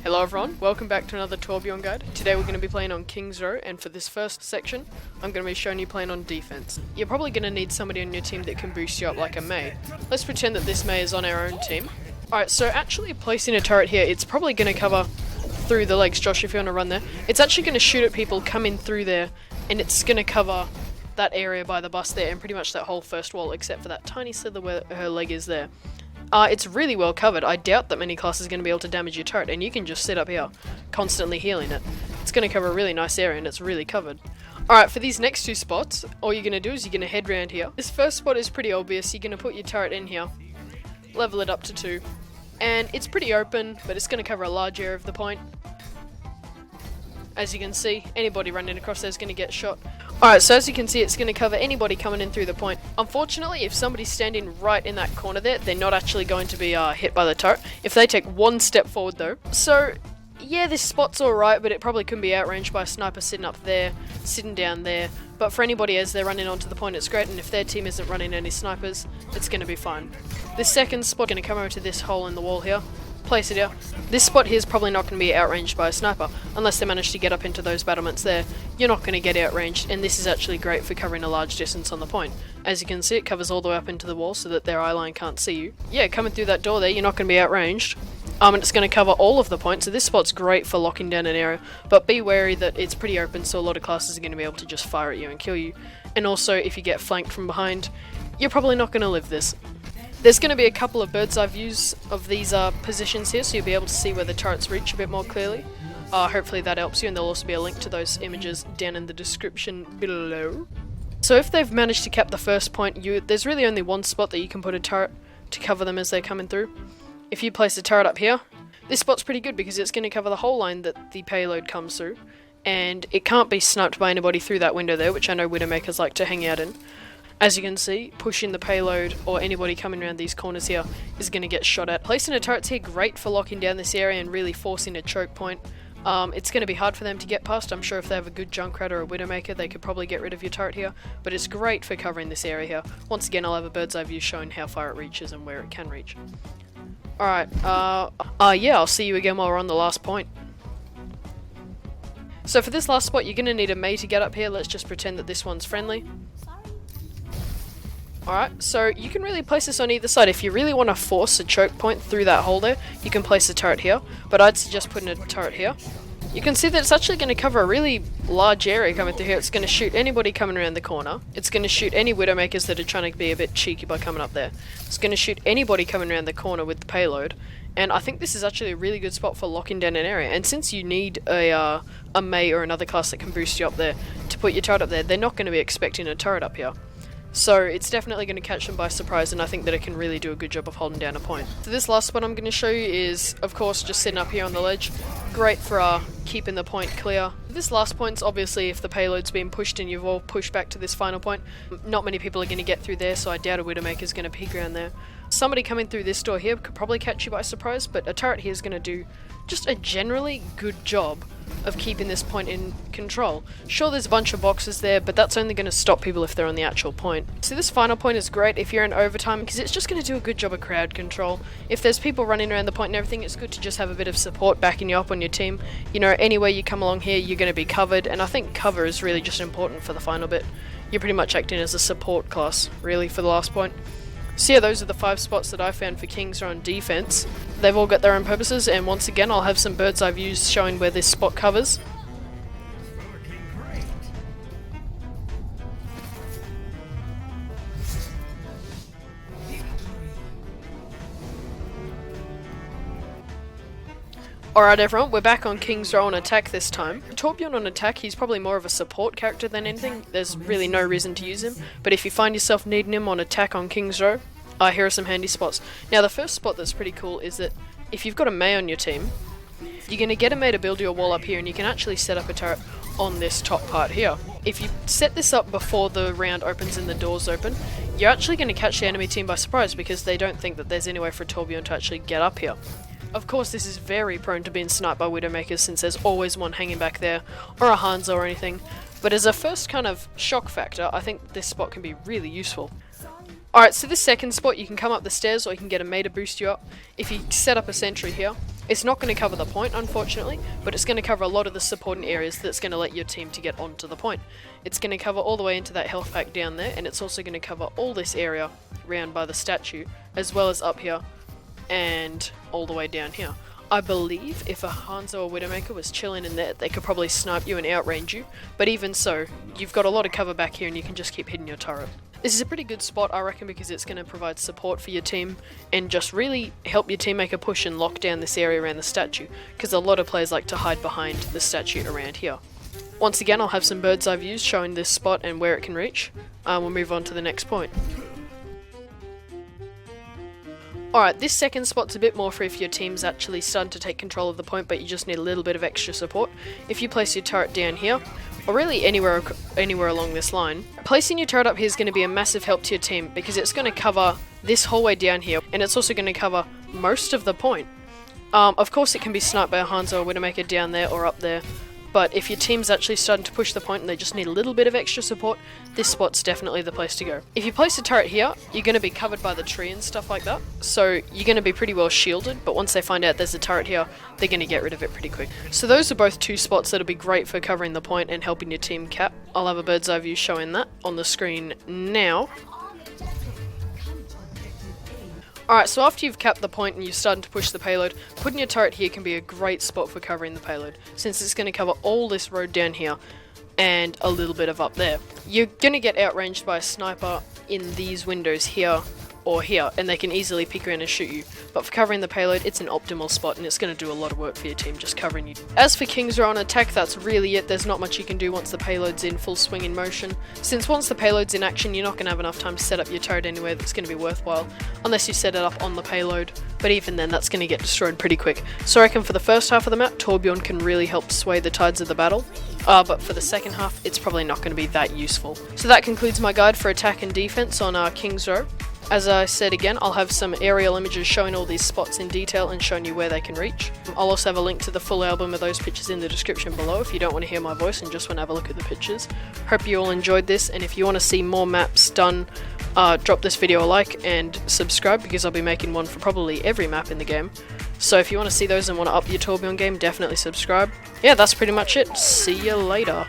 Hello everyone, welcome back to another Torbjorn guide. Today we're going to be playing on King's Row, and for this first section, I'm going to be showing you playing on defense. You're probably going to need somebody on your team that can boost you up like a Mei. Let's pretend that this Mei is on our own team. Alright, so actually placing a turret here, it's probably going to cover through the legs. Josh, if you want to run there. It's actually going to shoot at people coming through there, and it's going to cover that area by the bus there, and pretty much that whole first wall, except for that tiny slither where her leg is there. It's really well covered. I doubt that many classes are going to be able to damage your turret, and you can just sit up here, constantly healing it. It's going to cover a really nice area, and it's really covered. Alright, for these next two spots, all you're going to do is you're going to head round here. This first spot is pretty obvious. You're going to put your turret in here, level it up to 2, and it's pretty open, but it's going to cover a large area of the point. As you can see, anybody running across there is going to get shot. Alright, so as you can see, it's going to cover anybody coming in through the point. Unfortunately, if somebody's standing right in that corner there, they're not actually going to be hit by the turret. If they take one step forward though. So, yeah, this spot's alright, but it probably couldn't be outranged by a sniper sitting up there, sitting down there. But for anybody as they're running onto the point, it's great, and if their team isn't running any snipers, it's going to be fine. This second spot is going to come over to this hole in the wall here. Place it here. This spot here is probably not going to be outranged by a sniper, unless they manage to get up into those battlements there. You're not going to get outranged, and this is actually great for covering a large distance on the point. As you can see, it covers all the way up into the wall so that their eye line can't see you. Yeah, coming through that door there, you're not going to be outranged. And it's going to cover all of the points, so this spot's great for locking down an area, but be wary that it's pretty open, so a lot of classes are going to be able to just fire at you and kill you. And also, if you get flanked from behind, you're probably not going to live this. There's going to be a couple of bird's eye views of these positions here, so you'll be able to see where the turrets reach a bit more clearly. Hopefully that helps you, and there'll also be a link to those images down in the description below. So if they've managed to cap the first point, there's really only one spot that you can put a turret to cover them as they're coming through. If you place a turret up here, this spot's pretty good because it's going to cover the whole line that the payload comes through, and it can't be sniped by anybody through that window there, which I know Widowmakers like to hang out in. As you can see, pushing the payload or anybody coming around these corners here is going to get shot at. Placing a turret here, great for locking down this area and really forcing a choke point. It's going to be hard for them to get past. I'm sure if they have a good Junkrat or a Widowmaker, they could probably get rid of your turret here, but it's great for covering this area here. Once again, I'll have a bird's eye view showing how far it reaches and where it can reach. Alright, yeah, I'll see you again while we're on the last point. So for this last spot, you're going to need a Mei to get up here. Let's just pretend that this one's friendly. Alright, so you can really place this on either side. If you really want to force a choke point through that hole there, you can place a turret here, but I'd suggest putting a turret here. You can see that it's actually going to cover a really large area coming through here. It's going to shoot anybody coming around the corner. It's going to shoot any Widowmakers that are trying to be a bit cheeky by coming up there. It's going to shoot anybody coming around the corner with the payload. And I think this is actually a really good spot for locking down an area. And since you need a Mei or another class that can boost you up there to put your turret up there, they're not going to be expecting a turret up here. So it's definitely going to catch them by surprise, and I think that it can really do a good job of holding down a point. So this last spot I'm going to show you is, of course, just sitting up here on the ledge. Great for keeping the point clear. This last point's obviously if the payload's being pushed and you've all pushed back to this final point. Not many people are going to get through there, so I doubt a Widowmaker's going to peek around there. Somebody coming through this door here could probably catch you by surprise, but a turret here is going to do just a generally good job of keeping this point in control. Sure, there's a bunch of boxes there, but that's only going to stop people if they're on the actual point. So this final point is great if you're in overtime, because it's just going to do a good job of crowd control. If there's people running around the point and everything, it's good to just have a bit of support backing you up on your team. You know, anywhere you come along here, you're going to be covered, and I think cover is really just important for the final bit. You're pretty much acting as a support class, really, for the last point. So yeah, those are the 5 spots that I found for Kings Row on defense. They've all got their own purposes, and once again I'll have some bird's eye views showing where this spot covers. Alright everyone, we're back on King's Row on attack this time. Torbjorn on attack, he's probably more of a support character than anything. There's really no reason to use him, but if you find yourself needing him on attack on King's Row, here are some handy spots. Now the first spot that's pretty cool is that if you've got a Mei on your team, you're going to get a Mei to build your wall up here, and you can actually set up a turret on this top part here. If you set this up before the round opens and the doors open, you're actually going to catch the enemy team by surprise because they don't think that there's any way for Torbjorn to actually get up here. Of course, this is very prone to being sniped by Widowmakers since there's always one hanging back there, or a Hanzo or anything, but as a first kind of shock factor, I think this spot can be really useful. Alright, so this second spot, you can come up the stairs or you can get a mate to boost you up. If you set up a sentry here, it's not going to cover the point, unfortunately, but it's going to cover a lot of the supporting areas that's going to let your team to get onto the point. It's going to cover all the way into that health pack down there, and it's also going to cover all this area round by the statue, as well as up here and all the way down here. I believe if a Hanzo or Widowmaker was chilling in there, they could probably snipe you and outrange you, but even so, you've got a lot of cover back here and you can just keep hitting your turret. This is a pretty good spot, I reckon, because it's going to provide support for your team and just really help your team make a push and lock down this area around the statue, because a lot of players like to hide behind the statue around here. Once again, I'll have some bird's eye views showing this spot and where it can reach. We'll move on to the next point. Alright, this second spot's a bit more for if your team's actually starting to take control of the point but you just need a little bit of extra support. If you place your turret down here, or really anywhere along this line, placing your turret up here is going to be a massive help to your team because it's going to cover this whole way down here, and it's also going to cover most of the point. Of course it can be sniped by a Hanzo or Widowmaker down there or up there, but if your team's actually starting to push the point and they just need a little bit of extra support, this spot's definitely the place to go. If you place a turret here, you're going to be covered by the tree and stuff like that, so you're going to be pretty well shielded, but once they find out there's a turret here, they're going to get rid of it pretty quick. So those are both two spots that'll be great for covering the point and helping your team cap. I'll have a bird's eye view showing that on the screen now. Alright, so after you've capped the point and you're starting to push the payload, putting your turret here can be a great spot for covering the payload, since it's going to cover all this road down here and a little bit of up there. You're going to get outranged by a sniper in these windows here or here, and they can easily peek around and shoot you, but for covering the payload, it's an optimal spot and it's going to do a lot of work for your team just covering you. As for King's Row on attack, that's really it. There's not much you can do once the payload's in full swing in motion, since once the payload's in action, you're not going to have enough time to set up your turret anywhere that's going to be worthwhile, unless you set it up on the payload, but even then that's going to get destroyed pretty quick. So I reckon for the first half of the map, Torbjorn can really help sway the tides of the battle, but for the second half, it's probably not going to be that useful. So that concludes my guide for attack and defense on King's Row. As I said again, I'll have some aerial images showing all these spots in detail and showing you where they can reach. I'll also have a link to the full album of those pictures in the description below if you don't want to hear my voice and just want to have a look at the pictures. Hope you all enjoyed this, and if you want to see more maps done, drop this video a like and subscribe, because I'll be making one for probably every map in the game. So if you want to see those and want to up your Torbjorn game, definitely subscribe. Yeah, that's pretty much it. See you later.